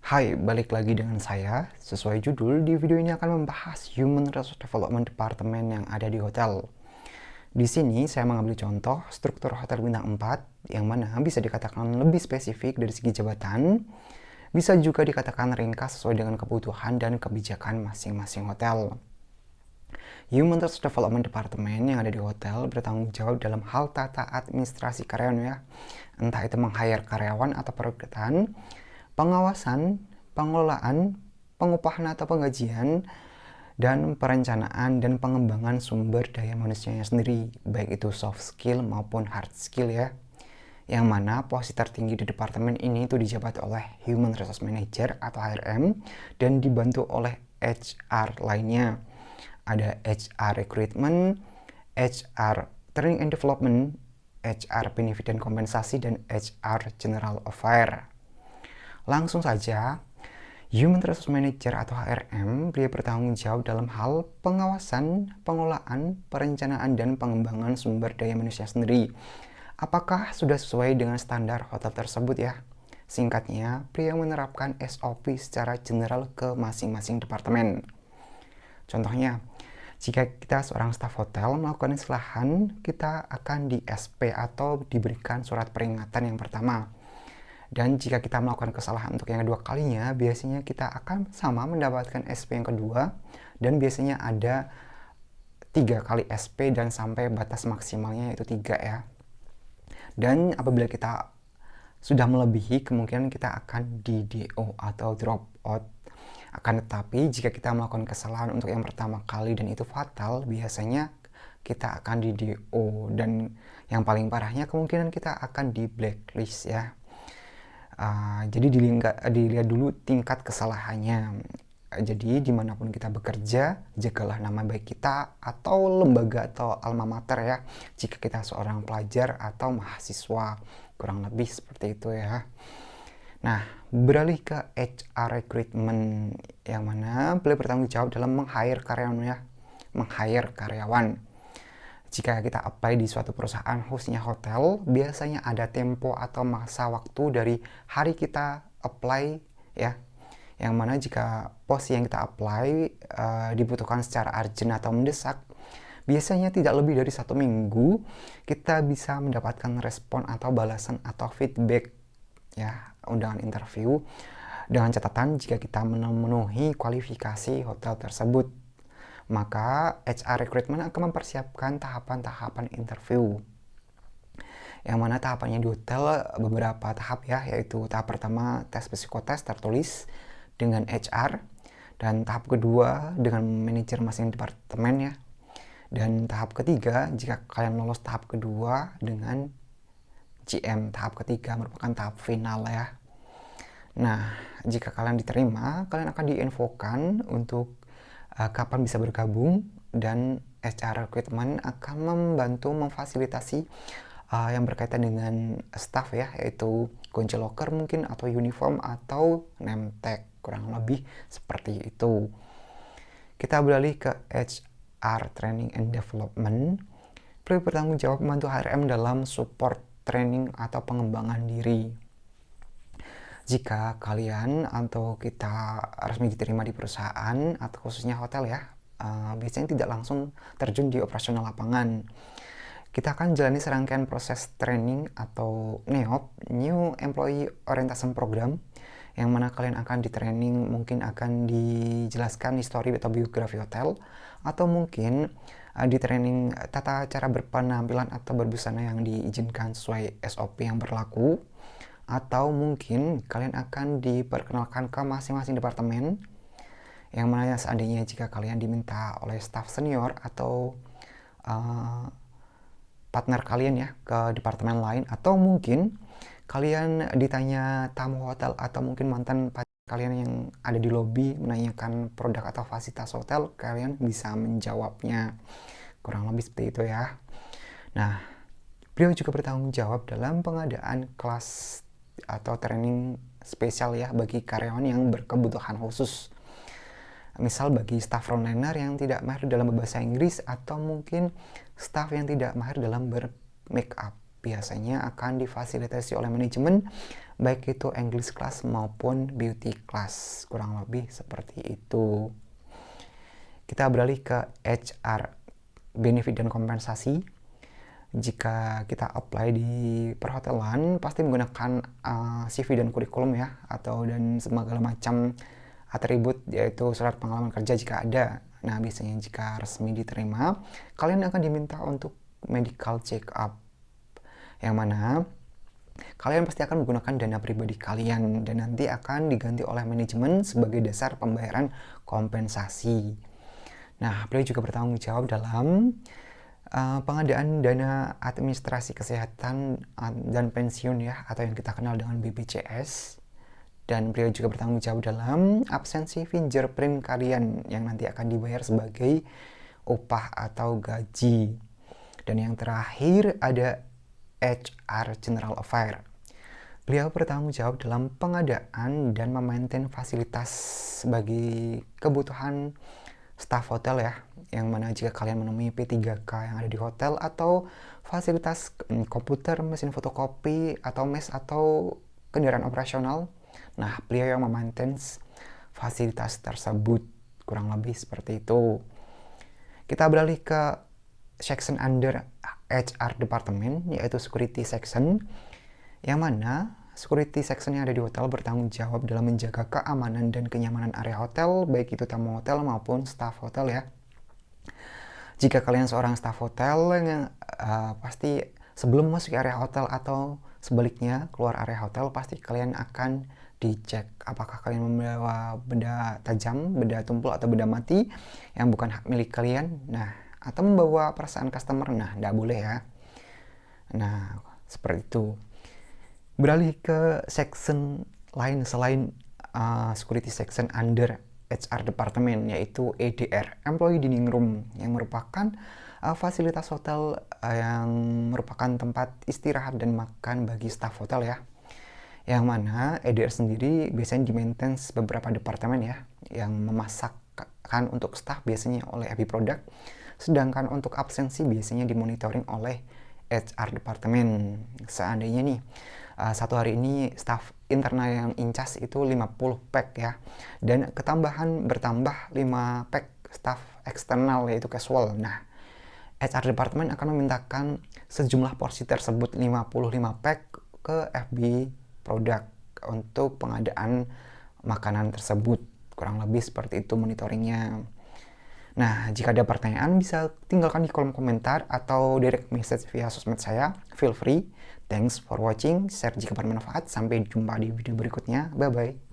Hai, balik lagi dengan saya. Sesuai judul, di video ini akan membahas Human Resource Development Department yang ada di hotel. Di sini saya mengambil contoh struktur hotel bintang 4 yang mana bisa dikatakan lebih spesifik dari segi jabatan, bisa juga dikatakan ringkas sesuai dengan kebutuhan dan kebijakan masing-masing hotel. Human Resource Development Department yang ada di hotel bertanggung jawab dalam hal tata administrasi karyawan ya. Entah itu meng-hire karyawan atau perekrutan, pengawasan, pengelolaan, pengupahan atau penggajian, dan perencanaan dan pengembangan sumber daya manusianya sendiri, baik itu soft skill maupun hard skill ya. Yang mana posisi tertinggi di departemen ini itu dijabat oleh Human Resource Manager atau HRM dan dibantu oleh HR lainnya. Ada HR Recruitment, HR Training and Development, HR Benefit dan Kompensasi, dan HR General Affair. Langsung saja, Human Resource Manager atau HRM, dia bertanggung jawab dalam hal pengawasan, pengelolaan, perencanaan, dan pengembangan sumber daya manusia sendiri. Apakah sudah sesuai dengan standar hotel tersebut ya? Singkatnya, pria menerapkan SOP secara general ke masing-masing departemen. Contohnya, jika kita seorang staf hotel melakukan kesalahan, kita akan di SP atau diberikan surat peringatan yang pertama. Dan jika kita melakukan kesalahan untuk yang kedua kalinya, biasanya kita akan sama mendapatkan SP yang kedua, dan biasanya ada 3 kali SP dan sampai batas maksimalnya yaitu 3 ya. Dan apabila kita sudah melebihi, kemungkinan kita akan di DO atau drop out. Akan tetapi jika kita melakukan kesalahan untuk yang pertama kali dan itu fatal, biasanya kita akan di DO, dan yang paling parahnya kemungkinan kita akan di blacklist ya. Jadi dilihat dulu tingkat kesalahannya. Jadi dimanapun kita bekerja, jagalah nama baik kita atau lembaga atau alma mater ya, jika kita seorang pelajar atau mahasiswa, kurang lebih seperti itu ya. Nah, beralih ke HR recruitment, yang mana beliau bertanggung jawab dalam meng-hire karyawan ya, meng-hire karyawan. Jika kita apply di suatu perusahaan khususnya hotel, biasanya ada tempo atau masa waktu dari hari kita apply ya. Yang mana jika posisi yang kita apply dibutuhkan secara urgent atau mendesak, biasanya tidak lebih dari 1 minggu kita bisa mendapatkan respon atau balasan atau feedback ya, undangan interview, dengan catatan jika kita memenuhi kualifikasi hotel tersebut, maka HR Recruitment akan mempersiapkan tahapan-tahapan interview. Yang mana tahapannya di hotel beberapa tahap ya, yaitu tahap pertama tes psikotes tertulis dengan HR, dan tahap kedua dengan manajer masing departemen ya, dan tahap ketiga jika kalian lolos tahap kedua dengan GM. Tahap ketiga merupakan tahap final ya. Nah, jika kalian diterima, kalian akan diinfokan untuk kapan bisa bergabung, dan HR Recruitment akan membantu memfasilitasi yang berkaitan dengan staff ya, yaitu kunci locker mungkin, atau uniform, atau name tag, kurang lebih seperti itu. Kita beralih ke HR Training and Development. Beliau bertanggung jawab membantu HRM dalam support training atau pengembangan diri. Jika kalian atau kita resmi diterima di perusahaan atau khususnya hotel ya, biasanya tidak langsung terjun di operasional lapangan. Kita akan jalani serangkaian proses training atau NEOP, New Employee Orientation Program, yang mana kalian akan di training, mungkin akan dijelaskan histori atau biografi hotel, atau mungkin di training tata cara berpenampilan atau berbusana yang diizinkan sesuai SOP yang berlaku, atau mungkin kalian akan diperkenalkan ke masing-masing departemen, yang mana seandainya jika kalian diminta oleh staff senior atau partner kalian ya ke departemen lain, atau mungkin kalian ditanya tamu hotel atau mungkin mantan pacar kalian yang ada di lobi menanyakan produk atau fasilitas hotel, kalian bisa menjawabnya, kurang lebih seperti itu ya. Nah, beliau juga bertanggung jawab dalam pengadaan kelas atau training spesial ya bagi karyawan yang berkebutuhan khusus. Misal bagi staff frontliner yang tidak mahir dalam berbahasa Inggris, atau mungkin staff yang tidak mahir dalam bermake up biasanya akan difasilitasi oleh manajemen, baik itu English class maupun beauty class, kurang lebih seperti itu. Kita beralih ke HR, benefit dan kompensasi. Jika kita apply di perhotelan, pasti menggunakan CV dan kurikulum ya, atau dan segala macam atribut, yaitu surat pengalaman kerja jika ada. Nah, biasanya jika resmi diterima, kalian akan diminta untuk medical check up, yang mana kalian pasti akan menggunakan dana pribadi kalian dan nanti akan diganti oleh manajemen sebagai dasar pembayaran kompensasi. Nah, beliau juga bertanggung jawab dalam pengadaan dana administrasi kesehatan dan pensiun ya, atau yang kita kenal dengan BPJS. Dan beliau juga bertanggung jawab dalam absensi fingerprint kalian yang nanti akan dibayar sebagai upah atau gaji. Dan yang terakhir ada HR, General Affair. Beliau bertanggung jawab dalam pengadaan dan memaintain fasilitas bagi kebutuhan staf hotel ya, yang mana jika kalian menemui P3K yang ada di hotel atau fasilitas komputer, mesin fotokopi, atau mes atau kendaraan operasional, nah beliau yang memaintain fasilitas tersebut, kurang lebih seperti itu. Kita beralih ke section under HR department, yaitu security section, yang mana security section yang ada di hotel bertanggung jawab dalam menjaga keamanan dan kenyamanan area hotel, baik itu tamu hotel maupun staf hotel ya. Jika kalian seorang staf hotel, pasti sebelum masuk area hotel atau sebaliknya keluar area hotel, pasti kalian akan dicek apakah kalian membawa benda tajam, benda tumpul atau benda mati yang bukan hak milik kalian. Nah, atau membawa perasaan customer, nah nggak boleh ya. Nah, seperti itu. Beralih ke section lain selain security section under HR department, yaitu EDR, Employee Dining Room, yang merupakan fasilitas hotel yang merupakan tempat istirahat dan makan bagi staf hotel ya. Yang mana EDR sendiri biasanya di-maintain beberapa departemen ya, yang memasakkan untuk staf biasanya oleh AP Product, sedangkan untuk absensi biasanya dimonitoring oleh HR departemen. Seandainya nih satu hari ini staf internal yang incas itu 50 pack ya, dan bertambah 5 pack staf eksternal yaitu casual. Nah, HR departemen akan memintakan sejumlah porsi tersebut 55 pack ke FB Product untuk pengadaan makanan tersebut. Kurang lebih seperti itu monitoringnya. Nah, jika ada pertanyaan bisa tinggalkan di kolom komentar atau direct message via sosmed saya. Feel free. Thanks for watching. Share jika bermanfaat. Sampai jumpa di video berikutnya. Bye-bye.